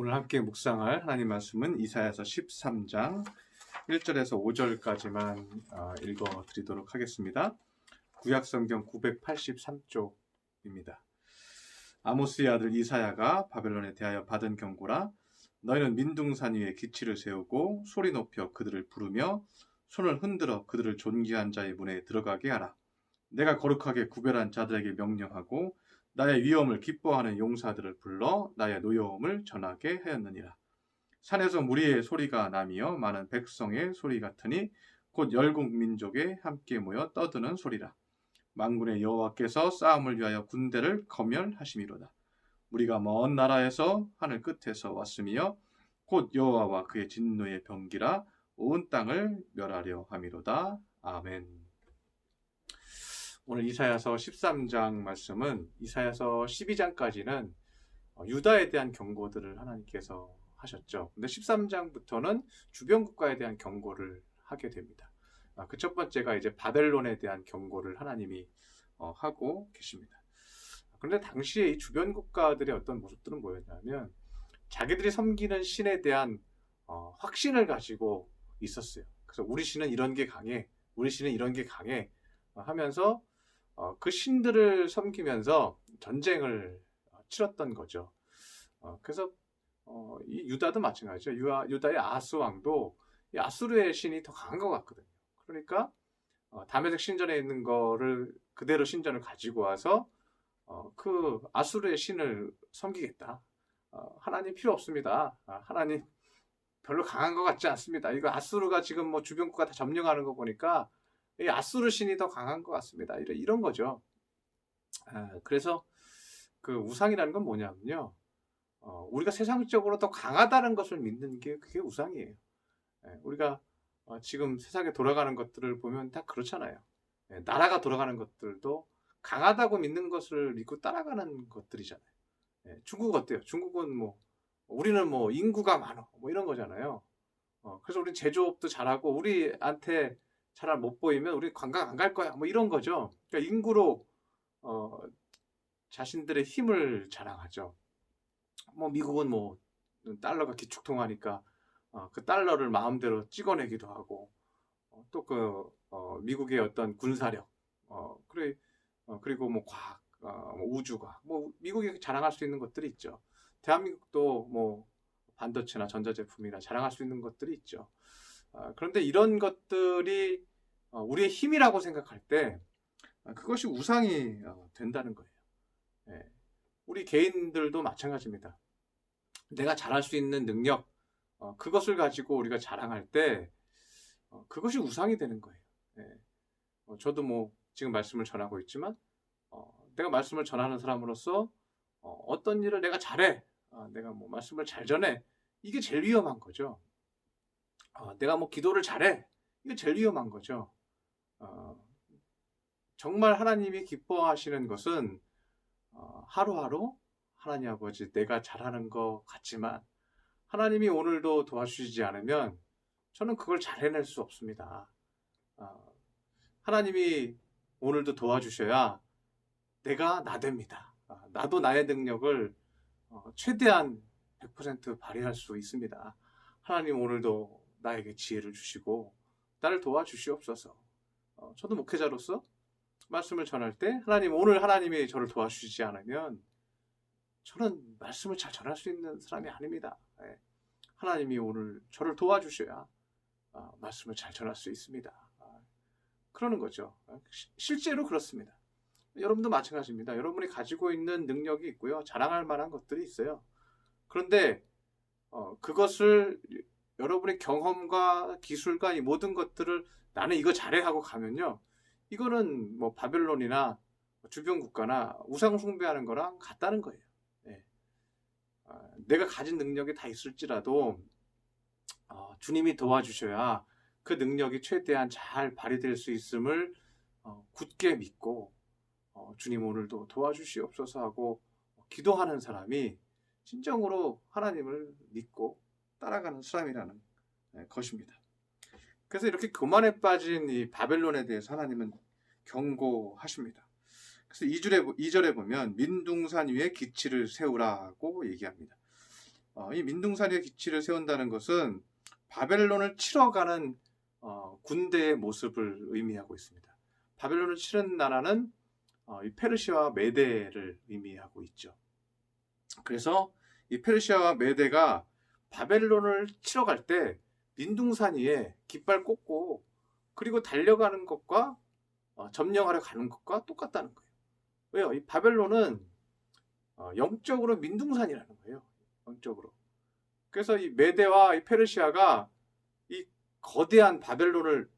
오늘 함께 묵상할 하나님 말씀은 이사야서 13장 1절에서 5절까지만 읽어 드리도록 하겠습니다. 구약성경 983쪽입니다. 아모스의 아들 이사야가 바벨론에 대하여 받은 경고라. 너희는 민둥산 위에 기치를 세우고 소리 높여 그들을 부르며 손을 흔들어 그들을 존귀한 자의 문에 들어가게 하라. 내가 거룩하게 구별한 자들에게 명령하고 나의 위엄을 기뻐하는 용사들을 불러 나의 노여움을 전하게 하였느니라. 산에서 무리의 소리가 나며 많은 백성의 소리 같으니 곧 열국 민족에 함께 모여 떠드는 소리라. 만군의 여호와께서 싸움을 위하여 군대를 거멸하심이로다. 우리가 먼 나라에서 하늘 끝에서 왔으며 곧 여호와와 그의 진노의 병기라 온 땅을 멸하려 함이로다. 아멘. 오늘 이사야서 13장 말씀은 이사야서 12장까지는 유다에 대한 경고들을 하나님께서 하셨죠. 근데 13장부터는 주변 국가에 대한 경고를 하게 됩니다. 그 첫 번째가 이제 바벨론에 대한 경고를 하나님이 하고 계십니다. 그런데 당시에 이 주변 국가들의 어떤 모습들은 뭐였냐면 자기들이 섬기는 신에 대한 확신을 가지고 있었어요. 그래서 우리 신은 이런 게 강해, 우리 신은 이런 게 강해 하면서 그 신들을 섬기면서 전쟁을 치렀던 거죠. 그래서 이 유다도 마찬가지죠. 유다의 아하스 왕도 이 아수르의 신이 더 강한 것 같거든요. 그러니까 다메섹 신전에 있는 거를 그대로 신전을 가지고 와서 그 아수르의 신을 섬기겠다. 하나님 필요 없습니다. 하나님 별로 강한 것 같지 않습니다. 이거 아수르가 지금 뭐 주변 국가 다 점령하는 거 보니까 이 아수르 신이 더 강한 것 같습니다. 이런 거죠. 그래서 그 우상이라는 건 뭐냐면요. 우리가 세상적으로 더 강하다는 것을 믿는 게 그게 우상이에요. 우리가 지금 세상에 돌아가는 것들을 보면 다 그렇잖아요. 나라가 돌아가는 것들도 강하다고 믿는 것을 믿고 따라가는 것들이잖아요. 중국 어때요? 중국은 뭐 우리는 뭐 인구가 많아 뭐 이런 거잖아요. 그래서 우리는 제조업도 잘하고 우리한테 잘 못 보이면 우리 관광 안 갈 거야 뭐 이런 거죠. 그러니까 인구로 자신들의 힘을 자랑하죠. 뭐 미국은 뭐 달러가 기축통화니까 그 달러를 마음대로 찍어내기도 하고 또 그 미국의 어떤 군사력 그리고 뭐 과학 뭐 우주가 뭐 미국이 자랑할 수 있는 것들이 있죠. 대한민국도 뭐 반도체나 전자제품이나 자랑할 수 있는 것들이 있죠. 그런데 이런 것들이 우리의 힘이라고 생각할 때 그것이 우상이 된다는 거예요. 우리 개인들도 마찬가지입니다. 내가 잘할 수 있는 능력 그것을 가지고 우리가 자랑할 때 그것이 우상이 되는 거예요. 저도 뭐 지금 말씀을 전하고 있지만 내가 말씀을 전하는 사람으로서 어떤 일을 내가 잘해 내가 뭐 말씀을 잘 전해 이게 제일 위험한 거죠. 내가 뭐 기도를 잘해 이게 제일 위험한 거죠. 정말 하나님이 기뻐하시는 것은 하루하루 하나님 아버지 내가 잘하는 것 같지만 하나님이 오늘도 도와주시지 않으면 저는 그걸 잘 해낼 수 없습니다. 하나님이 오늘도 도와주셔야 내가 나됩니다. 나도 나의 능력을 최대한 100% 발휘할 수 있습니다. 하나님 오늘도 나에게 지혜를 주시고 나를 도와주시옵소서. 저도 목회자로서 말씀을 전할 때 오늘 하나님이 저를 도와주시지 않으면 저는 말씀을 잘 전할 수 있는 사람이 아닙니다. 하나님이 오늘 저를 도와주셔야 말씀을 잘 전할 수 있습니다. 그러는 거죠. 실제로 그렇습니다. 여러분도 마찬가지입니다. 여러분이 가지고 있는 능력이 있고요. 자랑할 만한 것들이 있어요. 그런데 그것을 여러분의 경험과 기술과 이 모든 것들을 나는 이거 잘해 하고 가면요. 이거는 뭐 바벨론이나 주변 국가나 우상 숭배하는 거랑 같다는 거예요. 내가 가진 능력이 다 있을지라도 주님이 도와주셔야 그 능력이 최대한 잘 발휘될 수 있음을 굳게 믿고 주님 오늘도 도와주시옵소서 하고 기도하는 사람이 진정으로 하나님을 믿고 따라가는 사람이라는 것입니다. 그래서 이렇게 교만에 빠진 이 바벨론에 대해서 하나님은 경고하십니다. 그래서 2절에 보면 민둥산 위에 기치를 세우라고 얘기합니다. 이 민둥산위에 기치를 세운다는 것은 바벨론을 치러 가는 군대의 모습을 의미하고 있습니다. 바벨론을 치는 나라는 이 페르시아와 메대를 의미하고 있죠. 그래서 이 페르시아와 메대가 바벨론을 치러 갈 때 민둥산 위에 깃발 꽂고 그리고 달려가는 것과 점령하러 가는 것과 똑같다는 거예요. 왜요? 이 바벨론은 영적으로 민둥산이라는 거예요. 영적으로. 그래서 이 메대와 이 페르시아가 이 거대한 바벨론을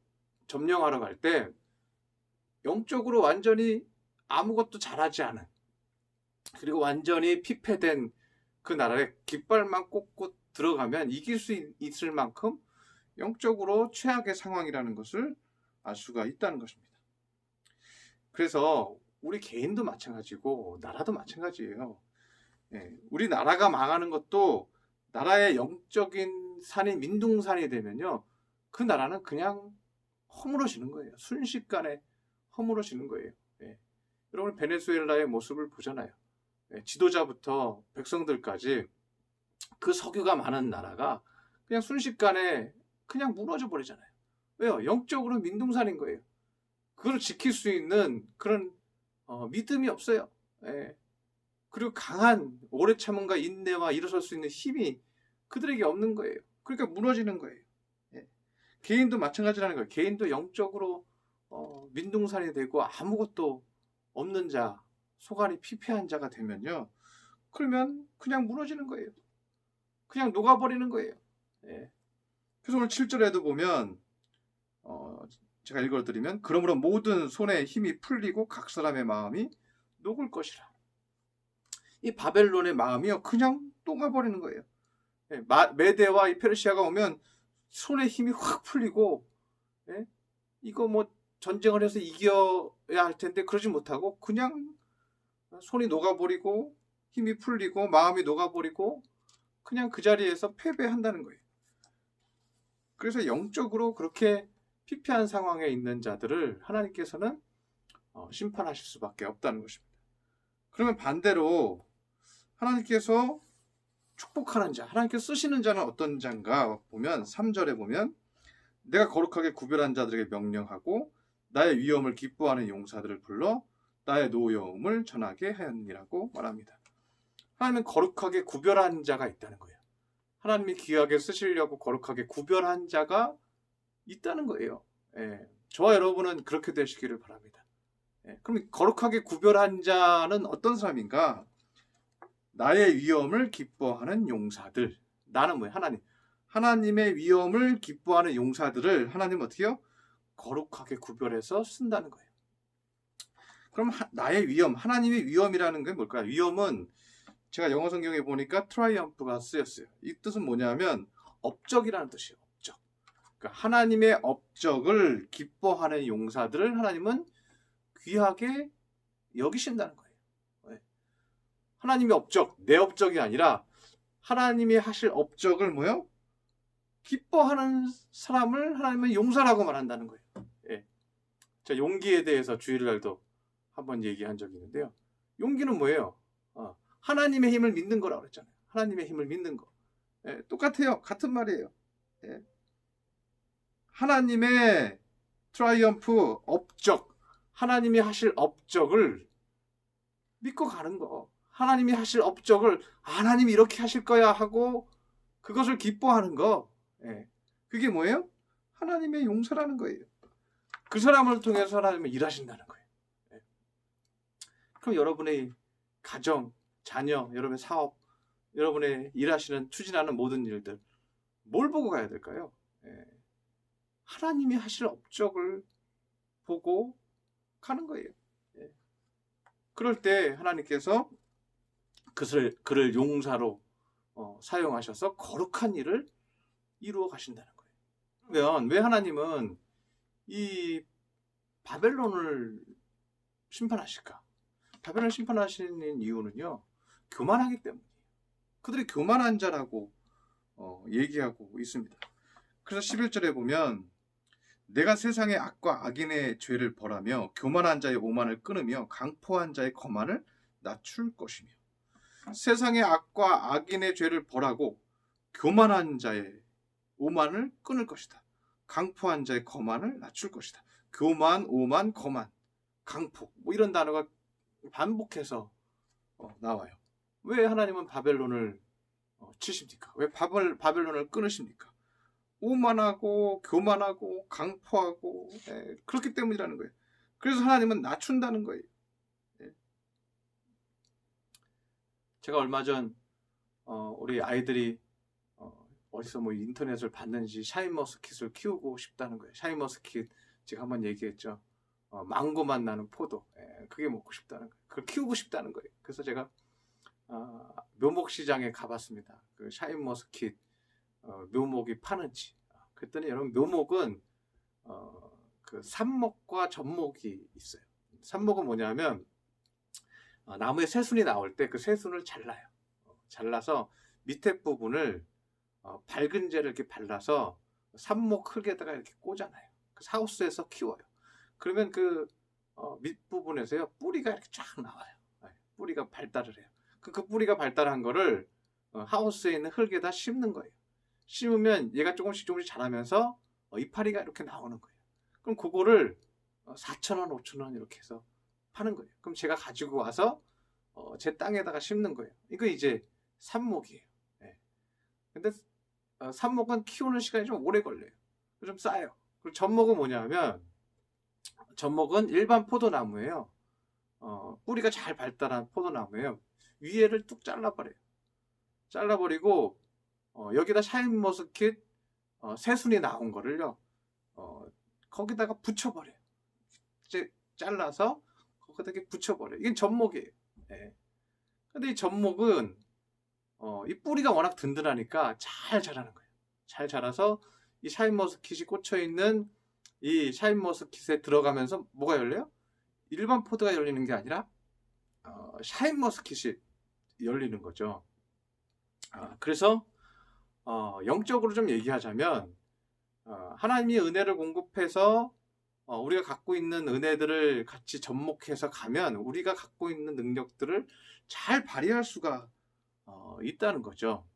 점령하러 갈 때 영적으로 완전히 아무것도 잘하지 않은, 그리고 완전히 피폐된 그 나라에 깃발만 꽂고 들어가면 이길 수 있을 만큼 영적으로 최악의 상황이라는 것을 알 수가 있다는 것입니다. 그래서 우리 개인도 마찬가지고 나라도 마찬가지예요. 우리 나라가 망하는 것도 나라의 영적인 산이 민둥산이 되면요, 그 나라는 그냥 허물어지는 거예요. 순식간에 허물어지는 거예요. 여러분 베네수엘라의 모습을 보잖아요. 지도자부터 백성들까지 그 석유가 많은 나라가 그냥 순식간에 그냥 무너져 버리잖아요. 왜요? 영적으로 민둥산인 거예요. 그걸 지킬 수 있는 그런 믿음이 없어요. 그리고 강한 오래 참음과 인내와 일어설 수 있는 힘이 그들에게 없는 거예요. 그러니까 무너지는 거예요. 개인도 마찬가지라는 거예요. 개인도 영적으로 민둥산이 되고 아무것도 없는 자, 속안이 피폐한 자가 되면요, 그러면 그냥 무너지는 거예요. 그냥 녹아버리는 거예요. 그래서 오늘 7절에도 보면 제가 읽어드리면, 그러므로 모든 손에 힘이 풀리고 각 사람의 마음이 녹을 것이라. 이 바벨론의 마음이요, 그냥 녹아버리는 거예요. 메대와 이 페르시아가 오면 손에 힘이 확 풀리고, 이거 뭐 전쟁을 해서 이겨야 할 텐데 그러지 못하고 그냥 손이 녹아버리고 힘이 풀리고 마음이 녹아버리고 그냥 그 자리에서 패배한다는 거예요. 그래서 영적으로 그렇게 피폐한 상황에 있는 자들을 하나님께서는 심판하실 수밖에 없다는 것입니다. 그러면 반대로 하나님께서 축복하는 자, 하나님께서 쓰시는 자는 어떤 자인가 보면 3절에 보면, 내가 거룩하게 구별한 자들에게 명령하고 나의 위엄을 기뻐하는 용사들을 불러 나의 노여움을 전하게 하였니라고 말합니다. 하나님은 거룩하게 구별한 자가 있다는 거예요. 하나님이 귀하게 쓰시려고 거룩하게 구별한 자가 있다는 거예요. 저와 여러분은 그렇게 되시기를 바랍니다. 그럼 거룩하게 구별한 자는 어떤 사람인가? 나의 위엄을 기뻐하는 용사들. 나는 뭐예요? 하나님의 위엄을 기뻐하는 용사들을 하나님은 어떻게 해요? 거룩하게 구별해서 쓴다는 거예요. 그럼 나의 위엄, 하나님의 위엄이라는 게 뭘까요? 위엄은 제가 영어 성경에 보니까 트라이엄프가 쓰였어요. 이 뜻은 뭐냐면 업적이라는 뜻이에요. 업적. 그러니까 하나님의 업적을 기뻐하는 용사들을 하나님은 귀하게 여기신다는 거예요. 하나님의 업적, 내 업적이 아니라 하나님이 하실 업적을 뭐요? 기뻐하는 사람을 하나님은 용사라고 말한다는 거예요. 제가 용기에 대해서 주일날도 한번 얘기한 적이 있는데요. 용기는 뭐예요? 하나님의 힘을 믿는 거라고 그랬잖아요. 하나님의 힘을 믿는 거. 똑같아요. 같은 말이에요. 하나님의 트라이엄프, 업적, 하나님이 하실 업적을 믿고 가는 거. 하나님이 하실 업적을 하나님이 이렇게 하실 거야 하고 그것을 기뻐하는 거. 그게 뭐예요? 하나님의 용서라는 거예요. 그 사람을 통해서 하나님은 일하신다는 거예요. 그럼 여러분의 가정, 자녀, 여러분의 사업, 여러분의 일하시는, 추진하는 모든 일들 뭘 보고 가야 될까요? 하나님이 하실 업적을 보고 가는 거예요. 그럴 때 하나님께서 그를 용사로 사용하셔서 거룩한 일을 이루어 가신다는 거예요. 그러면 왜 하나님은 이 바벨론을 심판하실까? 바벨론을 심판하시는 이유는요, 교만하기 때문이에요. 그들이 교만한 자라고 얘기하고 있습니다. 그래서 11절에 보면, 내가 세상의 악과 악인의 죄를 벌하며 교만한 자의 오만을 끊으며 강포한 자의 거만을 낮출 것이며. 세상의 악과 악인의 죄를 벌하고 교만한 자의 오만을 끊을 것이다. 강포한 자의 거만을 낮출 것이다. 교만, 오만, 거만, 강포 뭐 이런 단어가 반복해서 나와요. 왜 하나님은 바벨론을 치십니까? 왜 바벨론을 끊으십니까? 오만하고 교만하고 강포하고 그렇기 때문이라는 거예요. 그래서 하나님은 낮춘다는 거예요. 제가 얼마 전 우리 아이들이 어디서 뭐 인터넷을 봤는지 샤인머스킷을 키우고 싶다는 거예요. 샤인머스킷 제가 한번 얘기했죠. 망고맛 나는 포도. 그게 먹고 싶다는 거예요. 그걸 키우고 싶다는 거예요. 그래서 제가 묘목시장에 가봤습니다. 그 샤인머스킷 묘목이 파는지. 그랬더니 여러분 묘목은 그 삽목과 접목이 있어요. 삽목은 뭐냐면 나무에 새순이 나올 때 그 새순을 잘라요. 잘라서 밑에 부분을 밝은 재를 이렇게 발라서 삽목 흙에다가 이렇게 꽂아놔요. 그 하우스에서 키워요. 그러면 그 밑부분에서요 뿌리가 이렇게 쫙 나와요. 뿌리가 발달을 해요. 그 뿌리가 발달한 거를 하우스에 있는 흙에다 심는 거예요. 심으면 얘가 조금씩 자라면서 이파리가 이렇게 나오는 거예요. 그럼 그거를 4,000원, 5,000원 이렇게 해서 파는 거예요. 그럼 제가 가지고 와서 제 땅에다가 심는 거예요. 이거 이제 삽목이에요. 근데 삽목은 키우는 시간이 좀 오래 걸려요. 좀 싸요. 그리고 접목은 뭐냐면 접목은 일반 포도나무예요. 뿌리가 잘 발달한 포도나무예요. 위에를 뚝 잘라버려요. 잘라버리고 여기다 샤인머스킷 새순이 나온 거를요 거기다가 붙여버려요. 이제 잘라서 거기다 이렇게 붙여버려요. 이게 접목이에요. 근데 이 접목은 이 뿌리가 워낙 든든하니까 잘 자라는 거예요. 잘 자라서 이 샤인머스킷이 꽂혀있는 이 샤인머스킷에 들어가면서 뭐가 열려요? 일반 포도가 열리는 게 아니라 샤인머스킷이 열리는 거죠. 그래서 영적으로 좀 얘기하자면 하나님이 은혜를 공급해서 우리가 갖고 있는 은혜들을 같이 접목해서 가면 우리가 갖고 있는 능력들을 잘 발휘할 수가 있다는 거죠.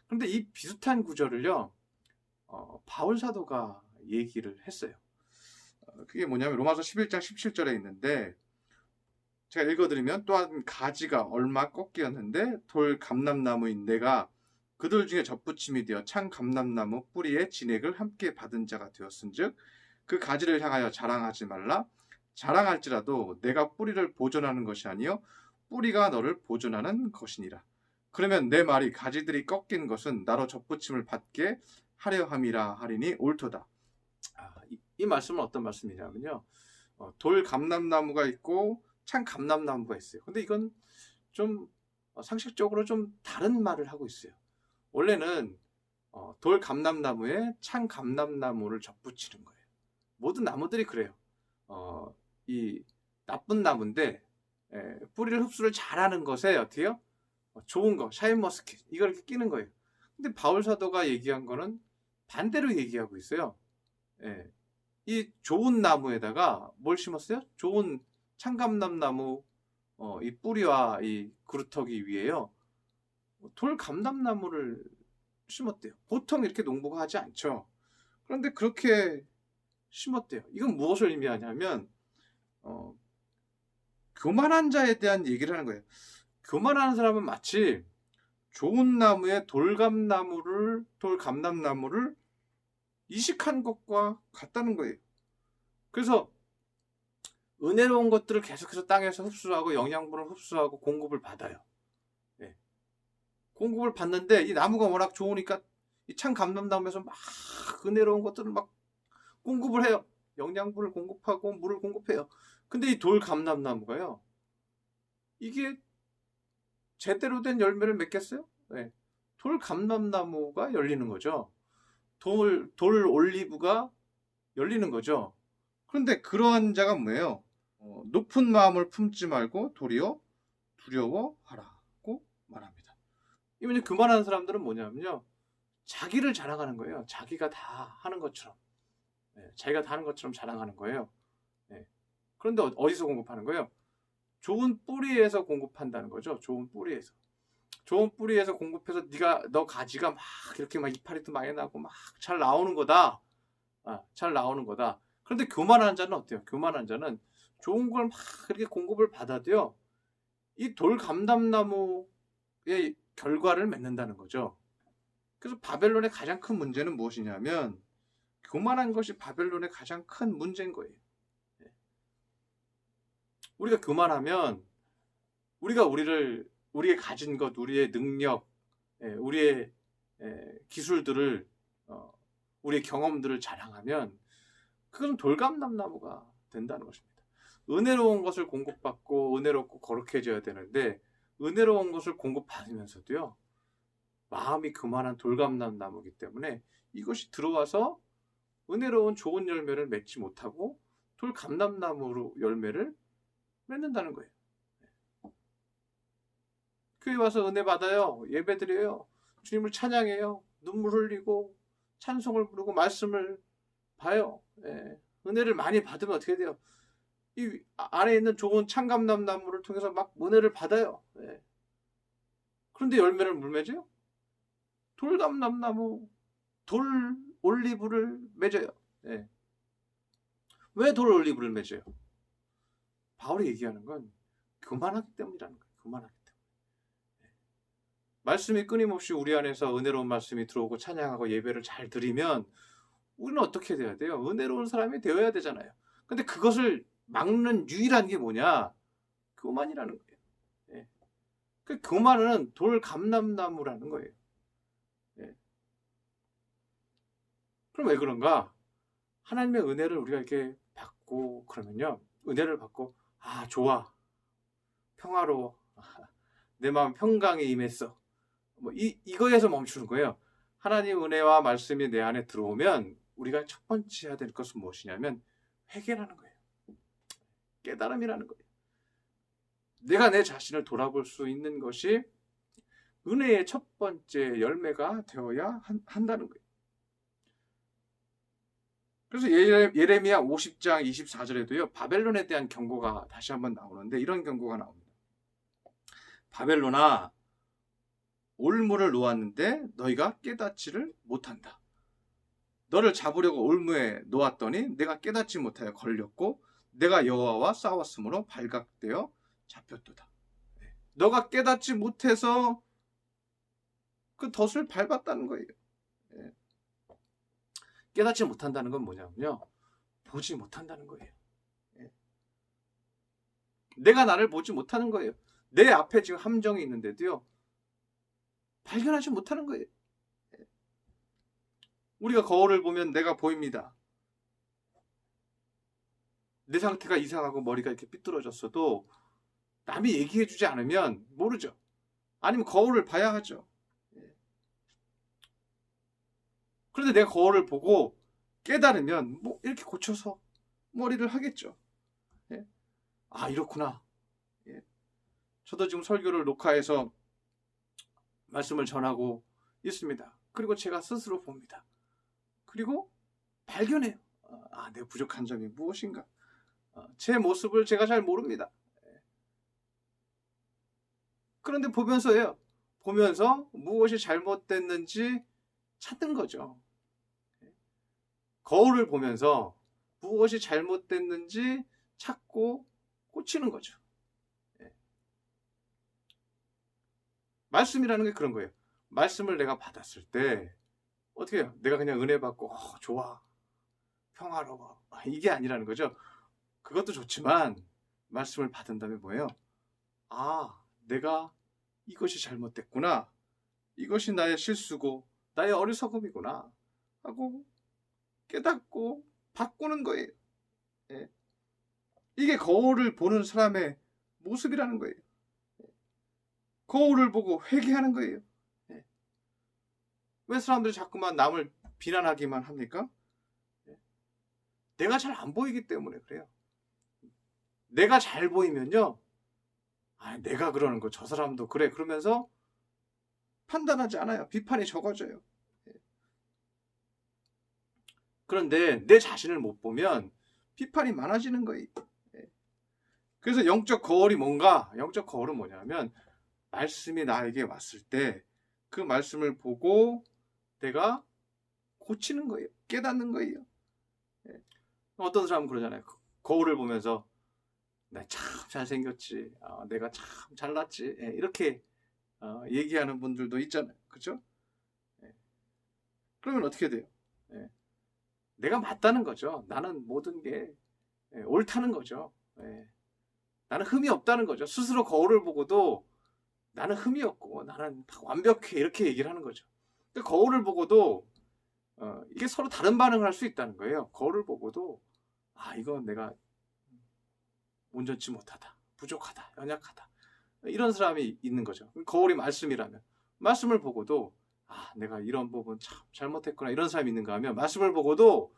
그런데 이 비슷한 구절을요 바울 사도가 얘기를 했어요. 그게 뭐냐면 로마서 11장 17절에 있는데 제가 읽어드리면 또한 가지가 얼마 꺾이었는데 돌 감람나무인 내가 그들 중에 접붙임이 되어 창 감람나무 뿌리에 진액을 함께 받은 자가 되었은즉 그 가지를 향하여 자랑하지 말라. 자랑할지라도 내가 뿌리를 보존하는 것이 아니요 뿌리가 너를 보존하는 것이니라. 그러면 내 말이 가지들이 꺾인 것은 나로 접붙임을 받게 하려 함이라 하리니 옳도다. 이 말씀은 어떤 말씀이냐면요. 돌 감람나무가 있고 창 감람나무가 있어요. 근데 이건 좀 상식적으로 좀 다른 말을 하고 있어요. 원래는 돌 감람나무에 창 감람나무를 접붙이는 거예요. 모든 나무들이 그래요. 이 나쁜 나무인데 뿌리를 흡수를 잘하는 것에 어때요? 좋은 거, 샤인머스킷 이걸 이렇게 끼는 거예요. 근데 바울 사도가 얘기한 거는 반대로 얘기하고 있어요. 이 좋은 나무에다가 뭘 심었어요? 좋은 창감람나무 이 뿌리와 이 그루터기 위에요 돌 감람나무를 심었대요. 보통 이렇게 농부가 하지 않죠. 그런데 그렇게 심었대요. 이건 무엇을 의미하냐면 교만한 자에 대한 얘기를 하는 거예요. 교만한 사람은 마치 좋은 나무에 돌 감람나무를 이식한 것과 같다는 거예요. 그래서 은혜로운 것들을 계속해서 땅에서 흡수하고 영양분을 흡수하고 공급을 받아요. 공급을 받는데 이 나무가 워낙 좋으니까 이 창 감람나무에서 막 은혜로운 것들을 막 공급을 해요. 영양분을 공급하고 물을 공급해요. 근데 이 돌 감람나무가요. 이게 제대로 된 열매를 맺겠어요? 돌 감람나무가 열리는 거죠. 돌 올리브가 열리는 거죠. 그런데 그러한 자가 뭐예요? 높은 마음을 품지 말고 도리어 두려워하라고 말합니다. 이번에 그만한 사람들은 뭐냐면요. 자기를 자랑하는 거예요. 자기가 다 하는 것처럼. 자기가 다 하는 것처럼 자랑하는 거예요. 그런데 어디서 공급하는 거예요? 좋은 뿌리에서 공급한다는 거죠. 좋은 뿌리에서. 좋은 뿌리에서 공급해서 너 가지가 막 이렇게 막 이파리도 많이 나고 막 잘 나오는 거다. 잘 나오는 거다. 그런데 교만한 자는 어때요? 교만한 자는 좋은 걸 막 그렇게 공급을 받아도요, 이 돌감람나무의 결과를 맺는다는 거죠. 그래서 바벨론의 가장 큰 문제는 무엇이냐면, 교만한 것이 바벨론의 가장 큰 문제인 거예요. 우리가 교만하면 우리가 우리의 가진 것, 우리의 능력, 우리의 기술들을, 우리의 경험들을 자랑하면 그건 돌감람나무가 된다는 것입니다. 은혜로운 것을 공급받고 은혜롭고 거룩해져야 되는데, 은혜로운 것을 공급받으면서도요, 마음이 교만한 돌감람나무이기 때문에 이것이 들어와서 은혜로운 좋은 열매를 맺지 못하고 돌감람나무로 열매를 맺는다는 거예요. 교회 와서 은혜 받아요. 예배 드려요. 주님을 찬양해요. 눈물 흘리고 찬송을 부르고 말씀을 봐요. 은혜를 많이 받으면 어떻게 돼요? 이 안에 있는 좋은 참감나무를 통해서 막 은혜를 받아요. 그런데 열매를 뭘 맺어요? 돌감람나무, 돌 올리브를 맺어요. 왜 돌 올리브를 맺어요? 바울이 얘기하는 건 교만하기 때문이라는 거예요. 교만하기 때문에. 말씀이 끊임없이 우리 안에서 은혜로운 말씀이 들어오고 찬양하고 예배를 잘 드리면 우리는 어떻게 돼야 돼요? 은혜로운 사람이 되어야 되잖아요. 근데 그것을 막는 유일한 게 뭐냐? 교만이라는 거예요. 그 교만은 돌감람나무라는 거예요. 그럼 왜 그런가? 하나님의 은혜를 우리가 이렇게 받고 그러면요, 은혜를 받고 좋아, 평화로워, 내 마음 평강에 임했어, 뭐 이거에서 멈추는 거예요. 하나님 은혜와 말씀이 내 안에 들어오면 우리가 첫 번째 해야 될 것은 무엇이냐면 회개라는 거예요. 깨달음이라는 거예요. 내가 내 자신을 돌아볼 수 있는 것이 은혜의 첫 번째 열매가 되어야 한다는 거예요. 그래서 예레미야 50장 24절에도요, 바벨론에 대한 경고가 다시 한번 나오는데 이런 경고가 나옵니다. 바벨론아, 올무를 놓았는데 너희가 깨닫지를 못한다. 너를 잡으려고 올무에 놓았더니 내가 깨닫지 못하여 걸렸고 내가 여호와와 싸웠으므로 발각되어 잡혔도다. 너가 깨닫지 못해서 그 덫을 밟았다는 거예요. 깨닫지 못한다는 건 뭐냐면요, 보지 못한다는 거예요. 내가 나를 보지 못하는 거예요. 내 앞에 지금 함정이 있는데도요, 발견하지 못하는 거예요. 우리가 거울을 보면 내가 보입니다. 내 상태가 이상하고 머리가 이렇게 삐뚤어졌어도 남이 얘기해주지 않으면 모르죠. 아니면 거울을 봐야 하죠. 그런데 내가 거울을 보고 깨달으면 뭐 이렇게 고쳐서 머리를 하겠죠. 이렇구나. 저도 지금 설교를 녹화해서 말씀을 전하고 있습니다. 그리고 제가 스스로 봅니다. 그리고 발견해요. 내 부족한 점이 무엇인가? 제 모습을 제가 잘 모릅니다. 그런데 보면서요, 보면서 무엇이 잘못됐는지 찾는 거죠. 거울을 보면서 무엇이 잘못됐는지 찾고 고치는 거죠. 말씀이라는 게 그런 거예요. 말씀을 내가 받았을 때 어떻게 해요? 내가 그냥 은혜 받고 좋아, 평화로워, 이게 아니라는 거죠. 그것도 좋지만 말씀을 받은 다음에 뭐예요? 내가 이것이 잘못됐구나, 이것이 나의 실수고 나의 어리석음이구나 하고 깨닫고 바꾸는 거예요. 이게 거울을 보는 사람의 모습이라는 거예요. 거울을 보고 회개하는 거예요. 왜 사람들이 자꾸만 남을 비난하기만 합니까? 내가 잘 안 보이기 때문에 그래요. 내가 잘 보이면요, 내가 그러는 거 저 사람도 그래 그러면서 판단하지 않아요. 비판이 적어져요. 그런데 내 자신을 못 보면 비판이 많아지는 거예요. 그래서 영적 거울이 뭔가? 영적 거울은 뭐냐면 말씀이 나에게 왔을 때 그 말씀을 보고 내가 고치는 거예요. 깨닫는 거예요. 예. 어떤 사람은 그러잖아요. 거울을 보면서 나 참 잘생겼지. 내가 참 잘났지. 예, 이렇게 얘기하는 분들도 있잖아요. 그렇죠? 예. 그러면 어떻게 돼요? 예. 내가 맞다는 거죠. 나는 모든 게 옳다는 거죠. 예. 나는 흠이 없다는 거죠. 스스로 거울을 보고도 나는 흠이 없고 나는 완벽해 이렇게 얘기를 하는 거죠. 그러니까 거울을 보고도 이게 서로 다른 반응을 할 수 있다는 거예요. 거울을 보고도 이건 내가 온전치 못하다, 부족하다, 연약하다 이런 사람이 있는 거죠. 거울이 말씀이라면 말씀을 보고도 내가 이런 부분 참 잘못했구나 이런 사람이 있는가 하면 말씀을 보고도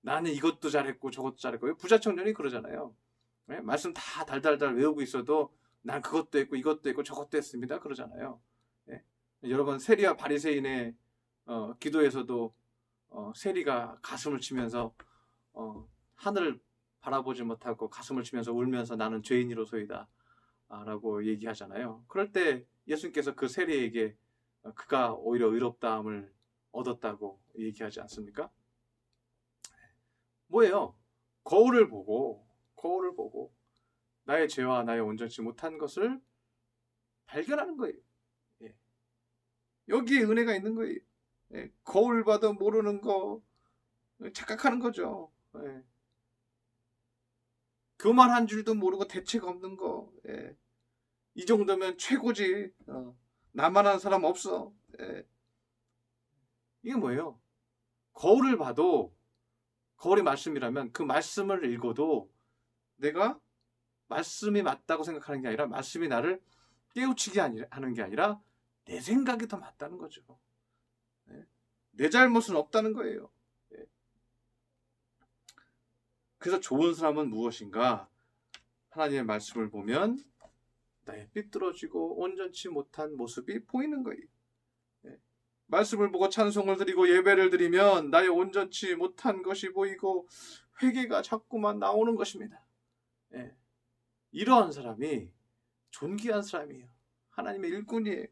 나는 이것도 잘했고 저것도 잘했고 부자청년이 그러잖아요. 네? 말씀 다 달달달 외우고 있어도 난 그것도 했고 이것도 했고 저것도 했습니다 그러잖아요. 네? 여러분 세리와 바리새인의 기도에서도 세리가 가슴을 치면서 하늘을 바라보지 못하고 가슴을 치면서 울면서 나는 죄인이로소이다 라고 얘기하잖아요. 그럴 때 예수님께서 그 세리에게 그가 오히려 의롭다함을 얻었다고 얘기하지 않습니까? 뭐예요? 거울을 보고 나의 죄와 나의 온전치 못한 것을 발견하는 거예요. 예. 여기에 은혜가 있는 거예요. 예. 거울 봐도 모르는 거 착각하는 거죠. 예. 교만한 줄도 모르고 대책 없는 거. 예. 이 정도면 최고지. 나만한 사람 없어. 예. 이게 뭐예요? 거울을 봐도 거울이 말씀이라면 그 말씀을 읽어도 내가 말씀이 맞다고 생각하는 게 아니라 말씀이 나를 깨우치게 하는 게 아니라 내 생각이 더 맞다는 거죠. 예. 내 잘못은 없다는 거예요. 예. 그래서 좋은 사람은 무엇인가? 하나님의 말씀을 보면 나의 삐뚤어지고 온전치 못한 모습이 보이는 거예요. 예. 말씀을 보고 찬송을 드리고 예배를 드리면 나의 온전치 못한 것이 보이고 회개가 자꾸만 나오는 것입니다. 예. 이러한 사람이 존귀한 사람이에요. 하나님의 일꾼이에요.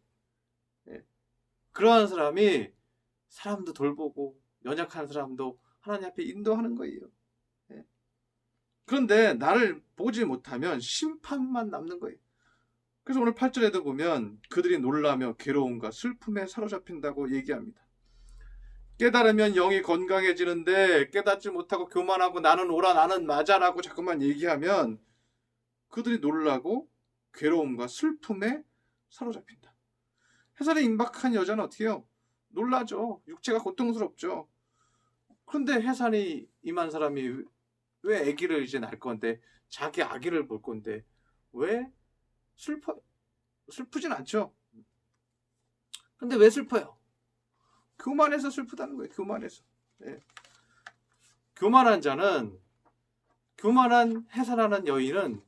예. 그러한 사람이 사람도 돌보고 연약한 사람도 하나님 앞에 인도하는 거예요. 예. 그런데 나를 보지 못하면 심판만 남는 거예요. 그래서 오늘 8절에도 보면 그들이 놀라며 괴로움과 슬픔에 사로잡힌다고 얘기합니다. 깨달으면 영이 건강해지는데 깨닫지 못하고 교만하고 나는 옳아 나는 맞아라고 자꾸만 얘기하면 그들이 놀라고 괴로움과 슬픔에 사로잡힌다. 해산에 임박한 여자는 어떻게 해요? 놀라죠. 육체가 고통스럽죠. 그런데 해산이 임한 사람이 왜 아기를 이제 낳을 건데 자기 아기를 볼 건데 왜 슬프진 않죠. 근데 왜 슬퍼요? 교만해서 슬프다는 거예요. 교만해서. 예. 교만한 자는 교만한 해산하는 여인은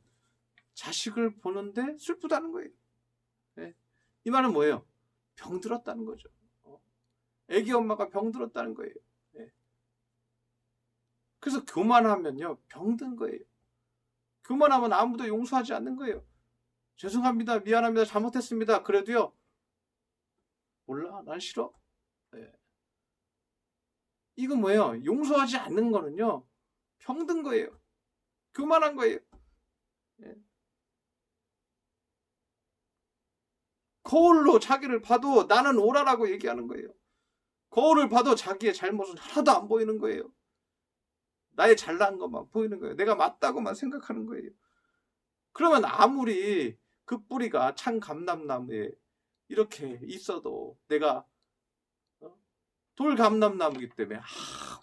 자식을 보는데 슬프다는 거예요. 예. 이 말은 뭐예요? 병들었다는 거죠. 아기 엄마가 병들었다는 거예요. 예. 그래서 교만하면요 병든 거예요. 교만하면 아무도 용서하지 않는 거예요. 죄송합니다. 미안합니다. 잘못했습니다. 그래도요. 몰라. 난 싫어. 예. 이건 뭐예요? 용서하지 않는 거는요. 병든 거예요. 교만한 거예요. 예. 거울로 자기를 봐도 나는 옳아라고 얘기하는 거예요. 거울을 봐도 자기의 잘못은 하나도 안 보이는 거예요. 나의 잘난 것만 보이는 거예요. 내가 맞다고만 생각하는 거예요. 그러면 아무리 그 뿌리가 찬 감람나무에 이렇게 있어도 내가 돌감람나무이기 때문에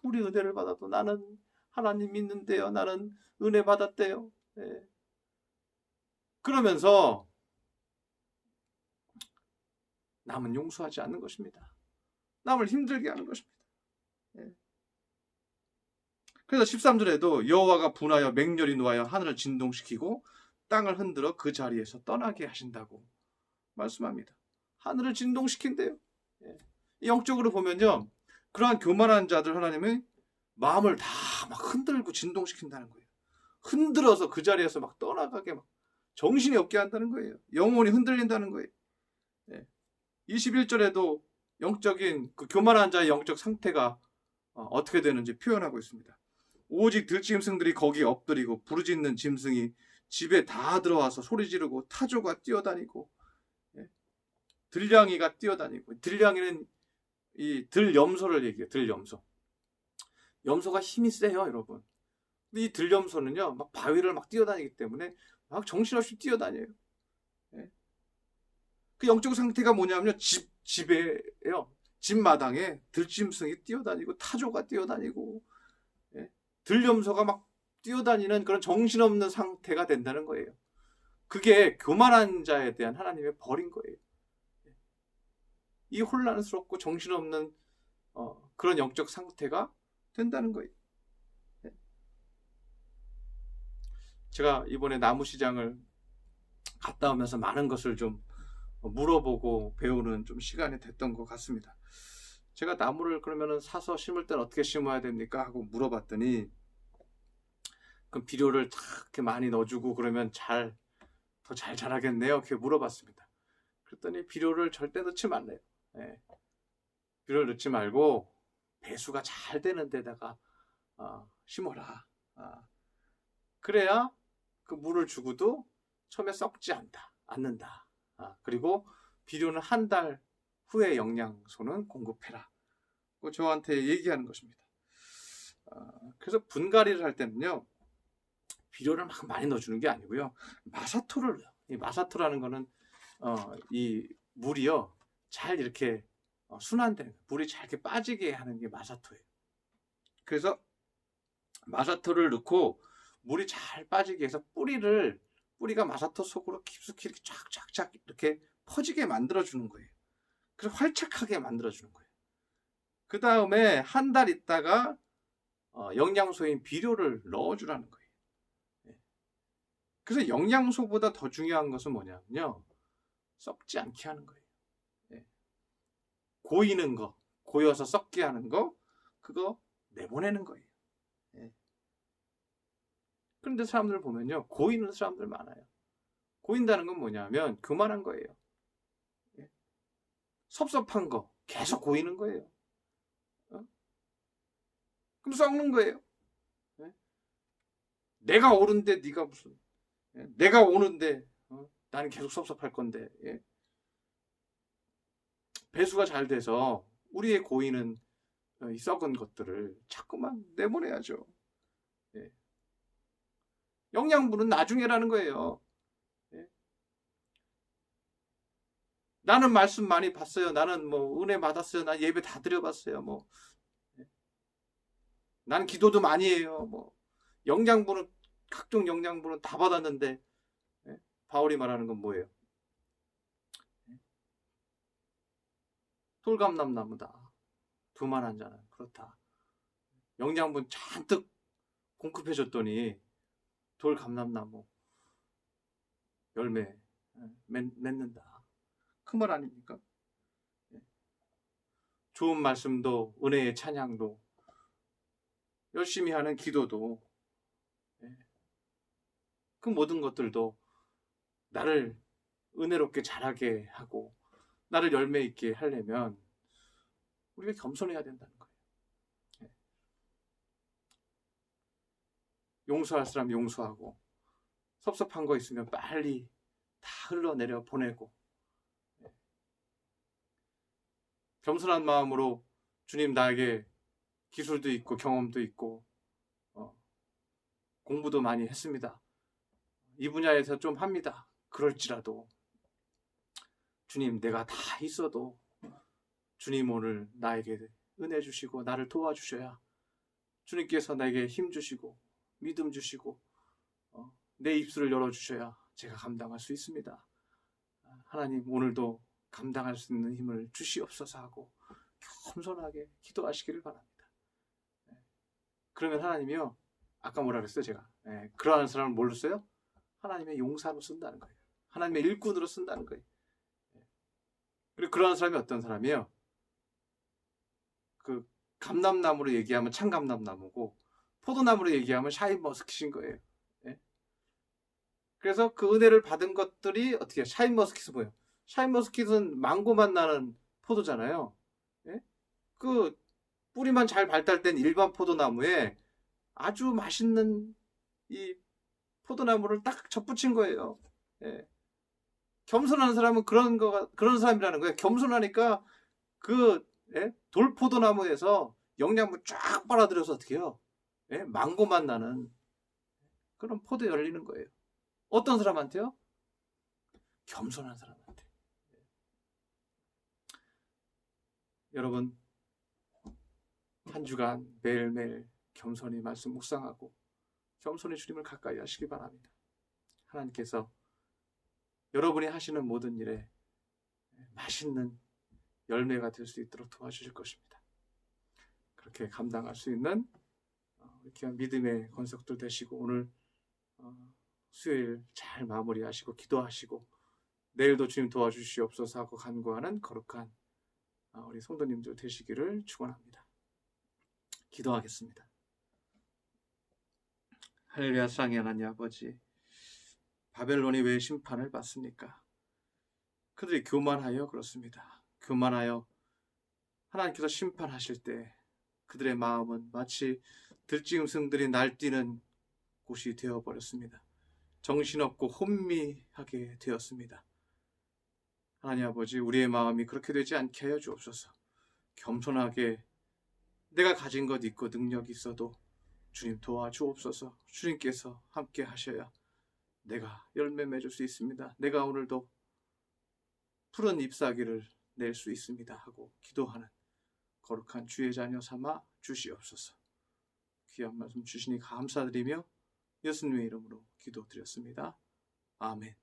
아무리 은혜를 받아도 나는 하나님 믿는데요. 나는 은혜 받았대요. 네. 그러면서 남은 용서하지 않는 것입니다. 남을 힘들게 하는 것입니다. 네. 그래서 13절에도 여호와가 분하여 맹렬히 노하여 하늘을 진동시키고 땅을 흔들어 그 자리에서 떠나게 하신다고 말씀합니다. 하늘을 진동시킨대요. 예. 영적으로 보면요. 그러한 교만한 자들 하나님은 마음을 다 막 흔들고 진동시킨다는 거예요. 흔들어서 그 자리에서 막 떠나가게 막 정신이 없게 한다는 거예요. 영혼이 흔들린다는 거예요. 21절에도 영적인 그 교만한 자의 영적 상태가 어떻게 되는지 표현하고 있습니다. 오직 들짐승들이 거기에 엎드리고 부르짖는 짐승이 집에 다 들어와서 소리 지르고 타조가 뛰어다니고 들량이가 뛰어다니고, 들량이는 이 들염소를 얘기해요. 들염소. 염소가 힘이 세요, 여러분. 근데 이 들염소는요, 막 바위를 막 뛰어다니기 때문에 막 정신없이 뛰어다녀요. 그 영적 상태가 뭐냐면요, 집에요. 집 마당에 들짐승이 뛰어다니고 타조가 뛰어다니고 들염소가 막 뛰어다니는 그런 정신없는 상태가 된다는 거예요. 그게 교만한 자에 대한 하나님의 벌인 거예요. 이 혼란스럽고 정신없는 그런 영적 상태가 된다는 거예요. 제가 이번에 나무시장을 갔다 오면서 많은 것을 좀 물어보고 배우는 좀 시간이 됐던 것 같습니다. 제가 나무를 그러면은 사서 심을 때는 어떻게 심어야 됩니까? 하고 물어봤더니, 그럼 비료를 이렇게 많이 넣어주고 그러면 더 잘 자라겠네요. 이렇게 물어봤습니다. 그랬더니 비료를 절대 넣지 말래요. 비료를 넣지 말고 배수가 잘 되는 데다가 심어라. 그래야 그 물을 주고도 처음에 썩지 않는다. 그리고 비료는 한 달 후에 영양소는 공급해라. 저한테 얘기하는 것입니다. 그래서 분갈이를 할 때는요, 비료를 막 많이 넣어주는 게 아니고요, 마사토를 넣어요. 이 마사토라는 거는 이 물이요, 잘 이렇게 순환되는, 물이 잘 이렇게 빠지게 하는 게 마사토예요. 그래서 마사토를 넣고 물이 잘 빠지게 해서 뿌리가 마사토 속으로 깊숙이 이렇게 쫙쫙쫙 이렇게 퍼지게 만들어주는 거예요. 그래서 활착하게 만들어주는 거예요. 그 다음에 한 달 있다가 영양소인 비료를 넣어주라는 거예요. 그래서 영양소보다 더 중요한 것은 뭐냐면요, 썩지 않게 하는 거예요. 고이는 거, 고여서 썩게 하는 거, 그거 내보내는 거예요. 그런데 사람들 보면요, 고이는 사람들 많아요. 고인다는 건 뭐냐면 교만한 거예요. 섭섭한 거 계속 고이는 거예요. 그럼 썩는 거예요. 내가 옳은데 네가 무슨, 내가 오는데 나는 계속 섭섭할 건데. 배수가 잘 돼서 우리의 고이는 이 썩은 것들을 자꾸만 내보내야죠. 영양분은 나중에라는 거예요. 나는 말씀 많이 봤어요. 나는 뭐 은혜 받았어요. 나 예배 다 드려봤어요. 뭐 나는 기도도 많이 해요. 뭐 영양분은, 각종 영양분은 다 받았는데, 바울이 말하는 건 뭐예요? 돌감람나무다. 두만한 자는 그렇다. 영양분 잔뜩 공급해줬더니 돌감람나무 열매 맺는다. 그 말 아닙니까? 좋은 말씀도, 은혜의 찬양도, 열심히 하는 기도도, 그 모든 것들도 나를 은혜롭게 자라게 하고 나를 열매 있게 하려면 우리가 겸손해야 된다는 거예요. 용서할 사람 용서하고, 섭섭한 거 있으면 빨리 다 흘러내려 보내고, 겸손한 마음으로 주님, 나에게 기술도 있고 경험도 있고 공부도 많이 했습니다. 이 분야에서 좀 합니다. 그럴지라도 주님, 내가 다 있어도 주님 오늘 나에게 은혜 주시고 나를 도와주셔야, 주님께서 나에게 힘 주시고 믿음 주시고 내 입술을 열어주셔야 제가 감당할 수 있습니다. 하나님, 오늘도 감당할 수 있는 힘을 주시옵소서 하고 겸손하게 기도하시기를 바랍니다. 그러면 하나님이요, 아까 뭐라 그랬어요? 제가 그러한 사람을 뭘로 써요? 하나님의 용사로 쓴다는 거예요. 하나님의 일꾼으로 쓴다는 거예요. 그리고 그러한 사람이 어떤 사람이에요? 그 감람나무로 얘기하면 참감람나무고, 포도나무로 얘기하면 샤인머스켓인 거예요. 그래서 그 은혜를 받은 것들이 어떻게 해요? 샤인머스킷은 뭐예요? 샤인머스킷은 망고만 나는 포도잖아요. 예? 그 뿌리만 잘 발달된 일반 포도나무에 아주 맛있는 이 포도나무를 딱 접붙인 거예요. 예. 겸손한 사람은 그런 사람이라는 거예요. 겸손하니까 그 돌포도나무에서 영양분 쫙 빨아들여서 어떻게 해요? 망고만 나는 그런 포도 열리는 거예요. 어떤 사람한테요? 겸손한 사람한테. 여러분, 한 주간 매일매일 겸손히 말씀 묵상하고 겸손히 주님을 가까이 하시기 바랍니다. 하나님께서 여러분이 하시는 모든 일에 맛있는 열매가 될 수 있도록 도와주실 것입니다. 그렇게 감당할 수 있는 이렇게 믿음의 권속들 되시고 오늘 수요일 잘 마무리하시고 기도하시고 내일도 주님 도와주시옵소서 하고 간구하는 거룩한 우리 성도님들 되시기를 축원합니다. 기도하겠습니다. 할렐루야. 사랑의 하나님 아버지, 바벨론이 왜 심판을 받습니까? 그들이 교만하여 그렇습니다. 교만하여 하나님께서 심판하실 때 그들의 마음은 마치 들짐승들이 날뛰는 곳이 되어버렸습니다. 정신없고 혼미하게 되었습니다. 하나님 아버지, 우리의 마음이 그렇게 되지 않게 하여 주옵소서. 겸손하게 내가 가진 것 있고 능력이 있어도 주님 도와주옵소서. 주님께서 함께 하셔야 내가 열매 맺을 수 있습니다. 내가 오늘도 푸른 잎사귀를 낼 수 있습니다 하고 기도하는 거룩한 주의 자녀 삼아 주시옵소서. 귀한 말씀 주시니 감사드리며 예수님의 이름으로 기도드렸습니다. 아멘.